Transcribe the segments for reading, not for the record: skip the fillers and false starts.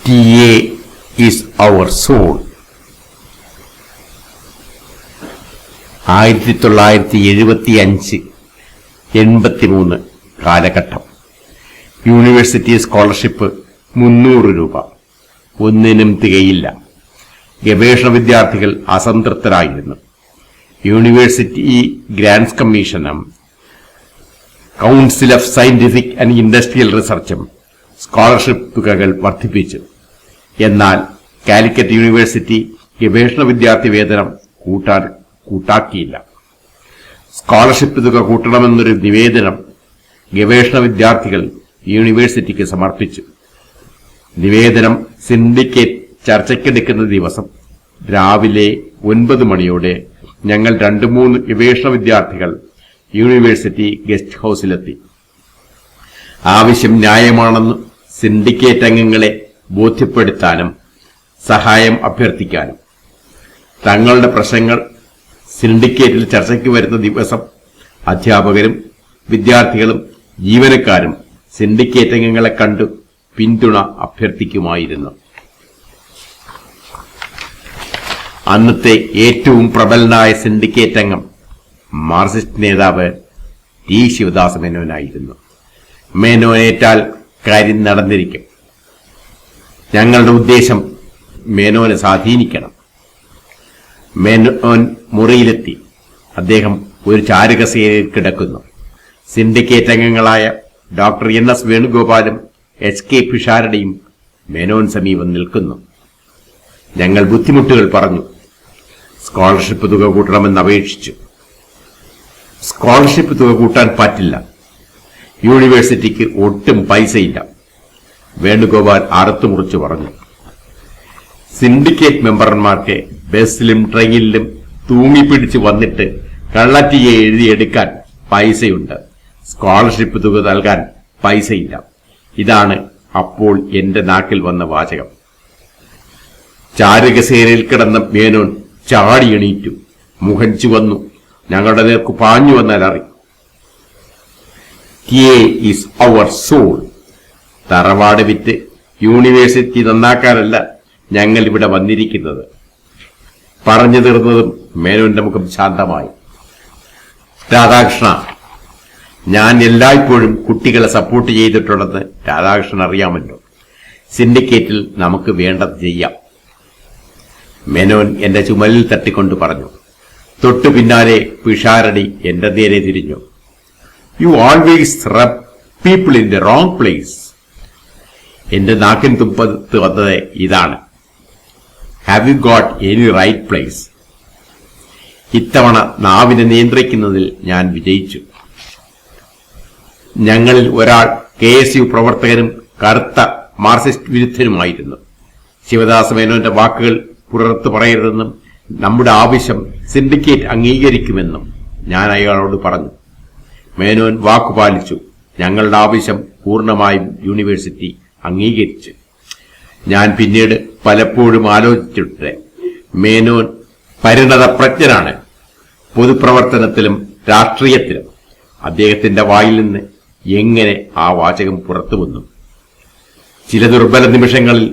TA is our soul. 1975-83 കാലഘട്ടം. University scholarship 300 രൂപ. ഒന്നിനും തികയില്ല. ഗവേഷണ വിദ്യാർത്ഥികൾ അസംതൃപ്തരായിരുന്നു. യൂണിവേഴ്സിറ്റി ഗ്രാന്റ്സ് കമ്മീഷനും council of scientific and industrial റിസർച്ചും സ്കോളർഷിപ്പ് തുകകൾ വർദ്ധിപ്പിച്ചു. എന്നാൽ കാലിക്കറ്റ് യൂണിവേഴ്സിറ്റി ഗവേഷണ വിദ്യാർത്ഥി വേതനം കൂട്ടാക്കിയില്ല. സ്കോളർഷിപ്പ് തുക കൂട്ടണമെന്നൊരു നിവേദനം ഗവേഷണ വിദ്യാർത്ഥികൾ യൂണിവേഴ്സിറ്റിക്ക് സമർപ്പിച്ചു. നിവേദനം സിൻഡിക്കേറ്റ് ചർച്ചയ്ക്കെടുക്കുന്ന ദിവസം രാവിലെ 9 മണിയോടെ ഞങ്ങൾ 2-3 ഗവേഷണ വിദ്യാർത്ഥികൾ യൂണിവേഴ്സിറ്റി ഗസ്റ്റ് ഹൌസിലെത്തി. ആവശ്യം ന്യായമാണെന്ന് സിൻഡിക്കേറ്റ് അംഗങ്ങളെ ബോധ്യപ്പെടുത്താനും സഹായം അഭ്യർത്ഥിക്കാനും. തങ്ങളുടെ പ്രശ്നങ്ങൾ സിൻഡിക്കേറ്റിൽ ചർച്ചയ്ക്ക് വരുന്ന ദിവസം അധ്യാപകരും വിദ്യാർത്ഥികളും ജീവനക്കാരും സിൻഡിക്കേറ്റ് അംഗങ്ങളെ കണ്ടു പിന്തുണ അഭ്യർത്ഥിക്കുമായിരുന്നു. അന്നത്തെ ഏറ്റവും പ്രബലനായ സിൻഡിക്കേറ്റ് അംഗം മാർക്സിസ്റ്റ് നേതാവ് ടി ശിവദാസ മേനോനായിരുന്നു. മേനോനേറ്റാൽ കാര്യം നടന്നിരിക്കും. ഞങ്ങളുടെ ഉദ്ദേശം മേനോനെ സ്വാധീനിക്കണം. മേനോൻ മുറിയിലെത്തി. അദ്ദേഹം ഒരു ചാരുകസേരയിൽ കിടക്കുന്നു. സിൻഡിക്കേറ്റ് അംഗങ്ങളായ ഡോക്ടർ NS വേണുഗോപാലും HK പിഷാരടിയും മേനോൻ സമീപം നിൽക്കുന്നു. ഞങ്ങൾ ബുദ്ധിമുട്ടുകൾ പറഞ്ഞു. സ്കോളർഷിപ്പ് തുക കൂട്ടണമെന്ന് അപേക്ഷിച്ചു. സ്കോളർഷിപ്പ് തുക കൂട്ടാൻ പറ്റില്ല. യൂണിവേഴ്സിറ്റിക്ക് ഒട്ടും പൈസയില്ല. വേണുഗോപാൽ അറുത്തുമുറിച്ചു പറഞ്ഞു. സിൻഡിക്കേറ്റ് മെമ്പർമാർക്ക് ബസ്സിലും ട്രെയിനിലും തൂങ്ങിപ്പിടിച്ച് വന്നിട്ട് കള്ളറ്റിയെ എഴുതിയെടുക്കാൻ പൈസയുണ്ട്. സ്കോളർഷിപ്പ് തുക നൽകാൻ പൈസയില്ല. ഇതാണ് അപ്പോൾ എന്റെ നാക്കിൽ വന്ന വാചകം. ചാരുകസേരയിൽ കിടന്ന മേനോൻ ചാടി എണീറ്റു. മുഖം ചുവന്നു. ഞങ്ങളുടെ നേർക്ക് പാഞ്ഞു വന്നലറി. TA is our soul. തറവാട് വിറ്റ് യൂണിവേഴ്സിറ്റി നന്നാക്കാനല്ല ഞങ്ങൾ ഇവിടെ വന്നിരിക്കുന്നത്. പറഞ്ഞു തീർന്നതും മേനോന്റെ മുഖം ശാന്തമായി. രാധാകൃഷ്ണ, ഞാൻ എല്ലായ്പ്പോഴും കുട്ടികളെ സപ്പോർട്ട് ചെയ്തിട്ടുണ്ടെന്ന് രാധാകൃഷ്ണൻ അറിയാമല്ലോ. സിൻഡിക്കേറ്റിൽ നമുക്ക് വേണ്ടത് ചെയ്യാം. മേനോൻ എന്റെ ചുമലിൽ തട്ടിക്കൊണ്ട് പറഞ്ഞു. തൊട്ടു പിന്നാലെ പിഷാരടി എന്റെ നേരെ തിരിഞ്ഞു. You always rub people in the wrong place. എന്റെ നാക്കിൻ തുമ്പത്ത് വന്നത് ഇതാണ്. Have you got any right place? ഇത്തവണ നാവിനെ നിയന്ത്രിക്കുന്നതിൽ ഞാൻ വിജയിച്ചു. ഞങ്ങളിൽ ഒരാൾ KSU പ്രവർത്തകനും കറുത്ത മാർക്സിസ്റ്റ് വിരുദ്ധനുമായിരുന്നു. ശിവദാസ മേനോന്റെ വാക്കുകൾ പുറത്തു പറയരുതെന്നും നമ്മുടെ ആവശ്യം സിൻഡിക്കേറ്റ് അംഗീകരിക്കുമെന്നും ഞാൻ അയാളോട് പറഞ്ഞു. മേനോൻ വാക്കുപാലിച്ചു. ഞങ്ങളുടെ ആവശ്യം പൂർണ്ണമായും യൂണിവേഴ്സിറ്റി അംഗീകരിച്ചു. ഞാൻ പിന്നീട് പലപ്പോഴും ആലോചിച്ചിട്ട് മേനോൻ പരിണതപ്രജ്ഞനാണ്. പൊതുപ്രവർത്തനത്തിലും രാഷ്ട്രീയത്തിലും അദ്ദേഹത്തിന്റെ വായിൽ നിന്ന് എങ്ങനെ ആ വാചകം പുറത്തു വന്നു? ചില ദുർബല നിമിഷങ്ങളിൽ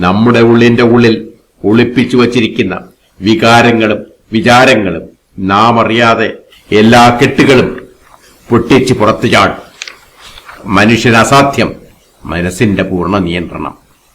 നമ്മുടെ ഉള്ളിന്റെ ഉള്ളിൽ ഒളിപ്പിച്ചു വച്ചിരിക്കുന്ന വികാരങ്ങളും വിചാരങ്ങളും നാം അറിയാതെ എല്ലാ കെട്ടുകളും പൊട്ടിച്ച് പുറത്തു ചാടും. മനുഷ്യന് അസാധ്യം മനസ്സിന്റെ പൂർണ്ണ നിയന്ത്രണം.